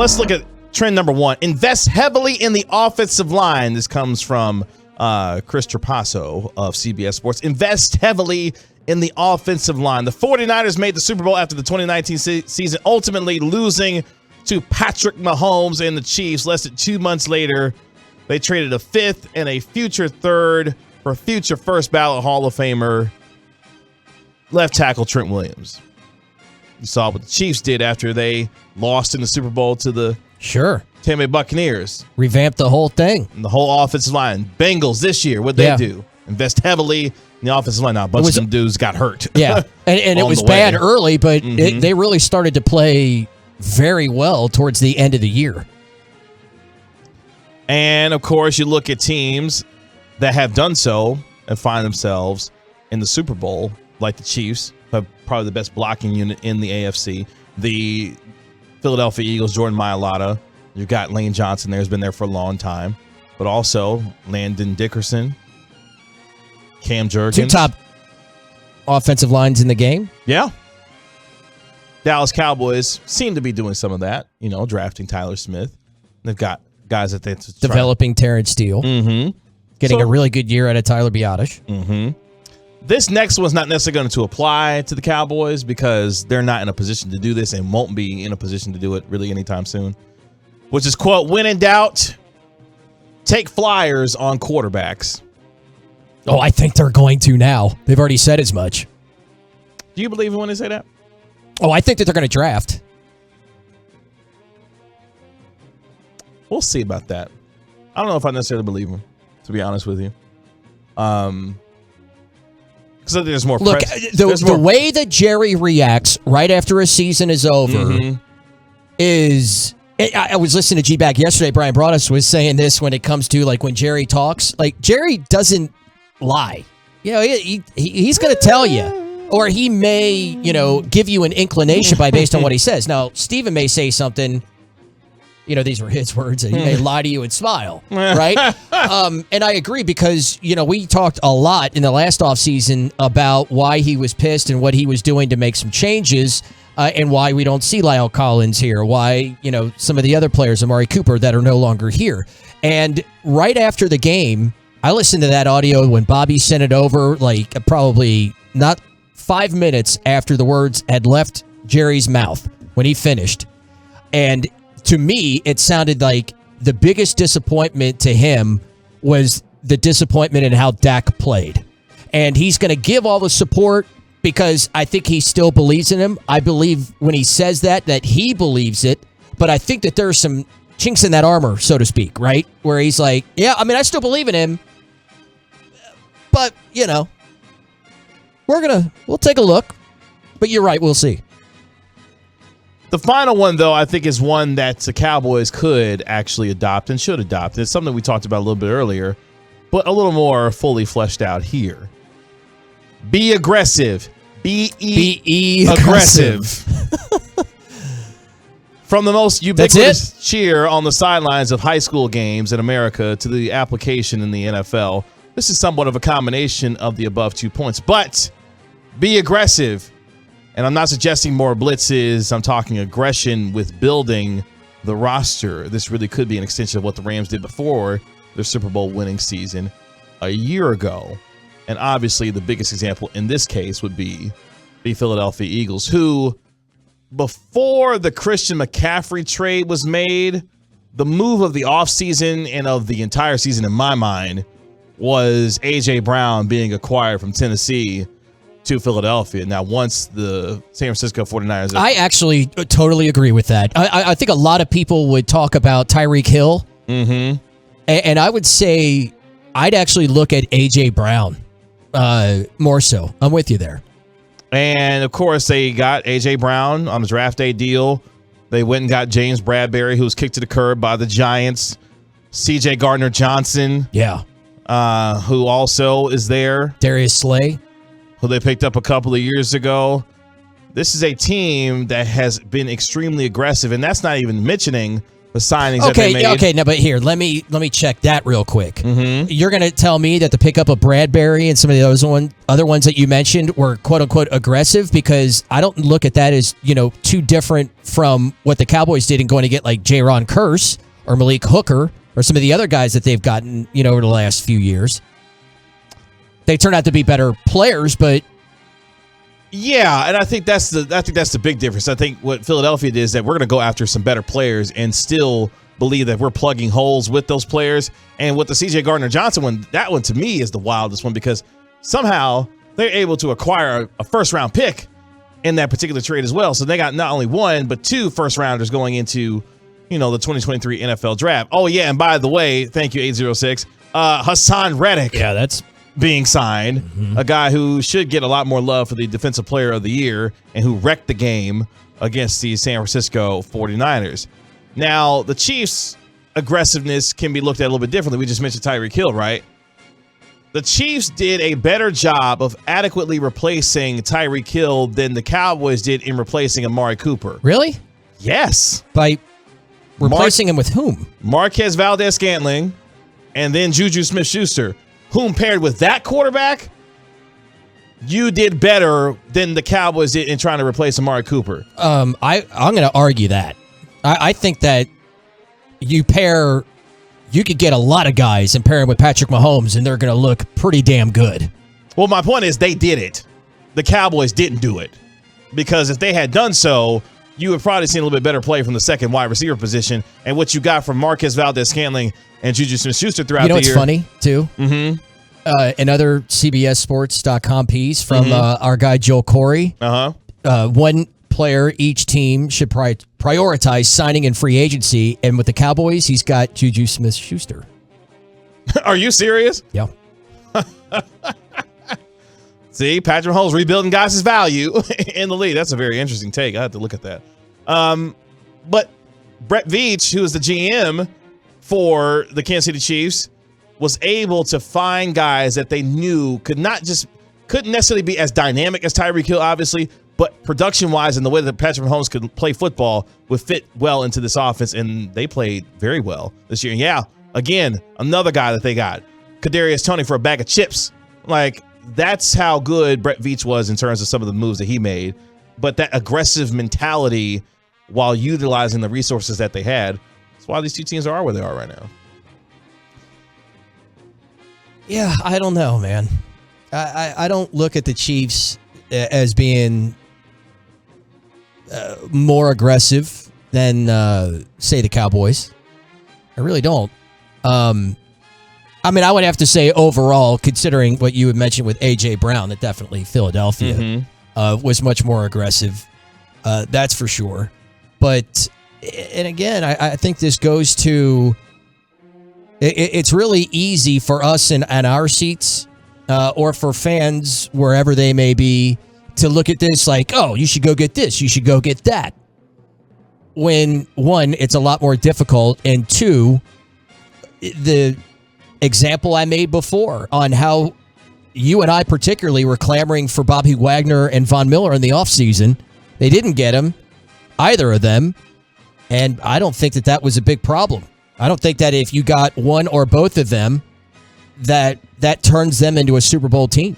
let's look at trend number 1. Invest heavily in the offensive line. This comes from Chris Trapasso of CBS Sports. Invest heavily in the offensive line. The 49ers made the Super Bowl after the 2019 season, ultimately losing to Patrick Mahomes and the Chiefs. Less than 2 months later, they traded a 5th and a future 3rd for future first ballot Hall of Famer left tackle Trent Williams. You saw what the Chiefs did after they lost in the Super Bowl to the Tampa Bay Buccaneers. Revamped the whole thing. And the whole offensive line. Bengals this year, what'd they do? Invest heavily in the offensive line. Now, a bunch of them dudes got hurt. Yeah, and it was bad early, but they really started to play very well towards the end of the year. And, of course, you look at teams that have done so and find themselves in the Super Bowl, like the Chiefs, have probably the best blocking unit in the AFC. The Philadelphia Eagles, Jordan Mailata. You've got Lane Johnson there, who's been there for a long time. But also Landon Dickerson, Cam Jurgens. 2 top offensive lines in the game. Yeah. Dallas Cowboys seem to be doing some of that, drafting Tyler Smith. They've got guys that they're developing Terrence Steele. Getting a really good year out of Tyler Biadasz. This next one's not necessarily going to apply to the Cowboys because they're not in a position to do this and won't be in a position to do it really anytime soon. Which is, quote, when in doubt, take flyers on quarterbacks. Oh, I think they're going to now. They've already said as much. Do you believe it when they say that? Oh, I think that they're going to draft. We'll see about that. I don't know if I necessarily believe them, to be honest with you. Because there's more. Look, the way that Jerry reacts right after a season is over is. I was listening to G-Bag yesterday. Brian Broaddus was saying this when it comes to when Jerry talks. Jerry doesn't lie. He's going to tell you, or he may give you an inclination based on what he says. Now, Steven may say something. These were his words. He may lie to you and smile, right? And I agree because, we talked a lot in the last offseason about why he was pissed and what he was doing to make some changes and why we don't see Lyle Collins here, why, some of the other players, Amari Cooper, that are no longer here. And right after the game, I listened to that audio when Bobby sent it over, probably not 5 minutes after the words had left Jerry's mouth when he finished. And to me, it sounded like the biggest disappointment to him was the disappointment in how Dak played. And he's going to give all the support because I think he still believes in him. I believe when he says that he believes it. But I think that there's some chinks in that armor, so to speak, right? Where he's like, yeah, I still believe in him. But, we'll take a look. But you're right, we'll see. The final one, though, I think is one that the Cowboys could actually adopt and should adopt. It's something we talked about a little bit earlier, but a little more fully fleshed out here. Be aggressive. Be aggressive. From the most ubiquitous cheer on the sidelines of high school games in America to the application in the NFL, this is somewhat of a combination of the above 2 points. But be aggressive. And I'm not suggesting more blitzes. I'm talking aggression with building the roster. This really could be an extension of what the Rams did before their Super Bowl winning season a year ago. And obviously the biggest example in this case would be the Philadelphia Eagles, who before the Christian McCaffrey trade was made, the move of the offseason and of the entire season in my mind was A.J. Brown being acquired from Tennessee to Philadelphia. Now, once the San Francisco 49ers... I actually totally agree with that. I think a lot of people would talk about Tyreek Hill. And I would say I'd actually look at A.J. Brown more so. I'm with you there. And, of course, they got A.J. Brown on a draft day deal. They went and got James Bradbury, who was kicked to the curb by the Giants. C.J. Gardner-Johnson. Yeah. Who also is there. Darius Slay, who they picked up a couple of years ago. This is a team that has been extremely aggressive, and that's not even mentioning the signings that they made. Okay, no, but here, let me check that real quick. Mm-hmm. You're going to tell me that the pickup of Bradbury and some of those other ones that you mentioned were quote-unquote aggressive, because I don't look at that as, too different from what the Cowboys did in going to get like Jaron Kearse or Malik Hooker or some of the other guys that they've gotten, over the last few years. They turned out to be better players, but yeah, and I think that's the big difference. I think what Philadelphia did is that we're going to go after some better players and still believe that we're plugging holes with those players. And with the C.J. Gardner-Johnson one, that one to me is the wildest one, because somehow they're able to acquire a first-round pick in that particular trade as well. So they got not only one, but 2 first-rounders going into, the 2023 NFL Draft. Oh, yeah, and by the way, thank you, 806, Hassan Reddick. Yeah, that's being signed, a guy who should get a lot more love for the Defensive Player of the Year and who wrecked the game against the San Francisco 49ers. Now, the Chiefs' aggressiveness can be looked at a little bit differently. We just mentioned Tyreek Hill, right? The Chiefs did a better job of adequately replacing Tyreek Hill than the Cowboys did in replacing Amari Cooper. Really? Yes. By replacing him with whom? Marquez Valdes-Scantling and then Juju Smith-Schuster. Whom paired with that quarterback, you did better than the Cowboys did in trying to replace Amari Cooper. I'm going to argue that. I think that you could get a lot of guys and pair them with Patrick Mahomes, and they're going to look pretty damn good. Well, my point is they did it. The Cowboys didn't do it. Because if they had done so, you would probably seen a little bit better play from the second wide receiver position. And what you got from Marquez Valdes-Scantling and Juju Smith-Schuster throughout the year. You know what's funny, too? Mm-hmm. Another CBSSports.com piece from our guy Joel Corey. One player each team should prioritize signing in free agency. And with the Cowboys, he's got Juju Smith-Schuster. Are you serious? Yeah. See, Patrick Mahomes rebuilding guys' value in the league. That's a very interesting take. I have to look at that. But Brett Veach, who is the GM for the Kansas City Chiefs, was able to find guys that they knew couldn't necessarily be as dynamic as Tyreek Hill, obviously, but production-wise and the way that Patrick Mahomes could play football would fit well into this offense, and they played very well this year. And yeah, again, another guy that they got, Kadarius Toney, for a bag of chips. Like, that's how good Brett Veach was in terms of some of the moves that he made. But that aggressive mentality while utilizing the resources that they had, that's why these two teams are where they are right now. Yeah, I don't know, man. I don't look at the Chiefs as being more aggressive than, say, the Cowboys. I really don't. I mean, I would have to say overall, considering what you had mentioned with A.J. Brown, that definitely Philadelphia was much more aggressive. That's for sure. But, and again, I think this goes to, it's really easy for us in our seats or for fans, wherever they may be, to look at this like, oh, you should go get this, you should go get that. When, one, it's a lot more difficult, and two, the example I made before on how you and I particularly were clamoring for Bobby Wagner and Von Miller in the offseason. They didn't get him, either of them, and I don't think that was a big problem. I don't think that if you got one or both of them, that turns them into a Super Bowl team.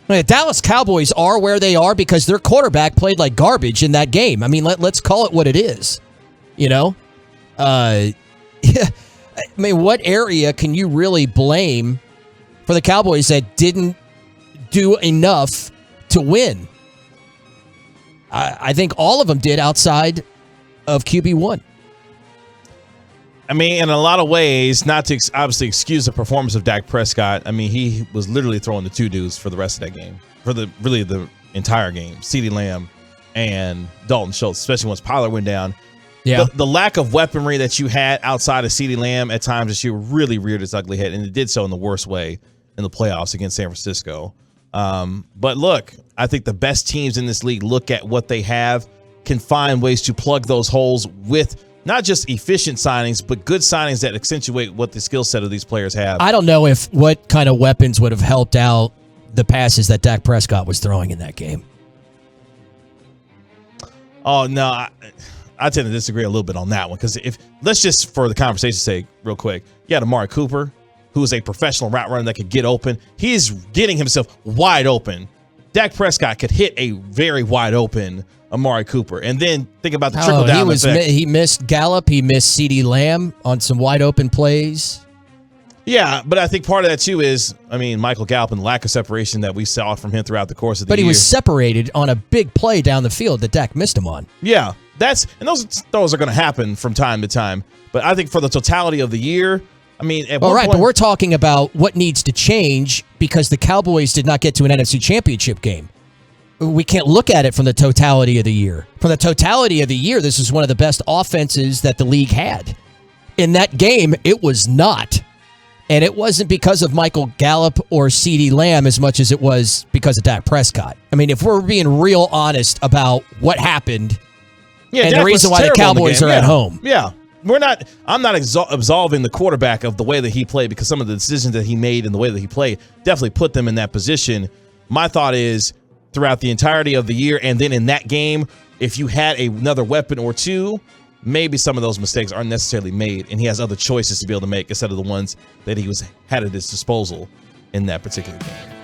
I mean, the Dallas Cowboys are where they are because their quarterback played like garbage in that game. I mean, let's call it what it is. You know? I mean, what area can you really blame for the Cowboys that didn't do enough to win? I think all of them did outside of QB1. I mean, in a lot of ways, not to obviously excuse the performance of Dak Prescott. I mean, he was literally throwing the two dudes for the rest of that game, for the entire game. CeeDee Lamb and Dalton Schultz, especially once Pollard went down. Yeah. The lack of weaponry that you had outside of CeeDee Lamb at times this year really reared its ugly head, and it did so in the worst way in the playoffs against San Francisco. But look, I think the best teams in this league look at what they have, can find ways to plug those holes with not just efficient signings, but good signings that accentuate what the skill set of these players have. I don't know what kind of weapons would have helped out the passes that Dak Prescott was throwing in that game. Oh, no. I tend to disagree a little bit on that one because let's just for the conversation's sake, real quick, you had Amari Cooper, who is a professional route runner that could get open. He's getting himself wide open. Dak Prescott could hit a very wide open Amari Cooper, and then think about the trickle down effect. He missed Gallup, he missed CeeDee Lamb on some wide open plays. Yeah, but I think part of that too is, Michael Gallup and the lack of separation that we saw from him throughout the course of the year. But he was separated on a big play down the field that Dak missed him on. Yeah, those throws are going to happen from time to time. But I think for the totality of the year, but we're talking about what needs to change because the Cowboys did not get to an NFC Championship game. We can't look at it from the totality of the year. From the totality of the year, this is one of the best offenses that the league had. In that game, it was not. And it wasn't because of Michael Gallup or CeeDee Lamb as much as it was because of Dak Prescott. If we're being real honest about what happened and the reason why the Cowboys are at home. Yeah. I'm not absolving the quarterback of the way that he played because some of the decisions that he made and the way that he played definitely put them in that position. My thought is throughout the entirety of the year and then in that game, if you had another weapon or two, maybe some of those mistakes aren't necessarily made, and he has other choices to be able to make instead of the ones that he had at his disposal in that particular game.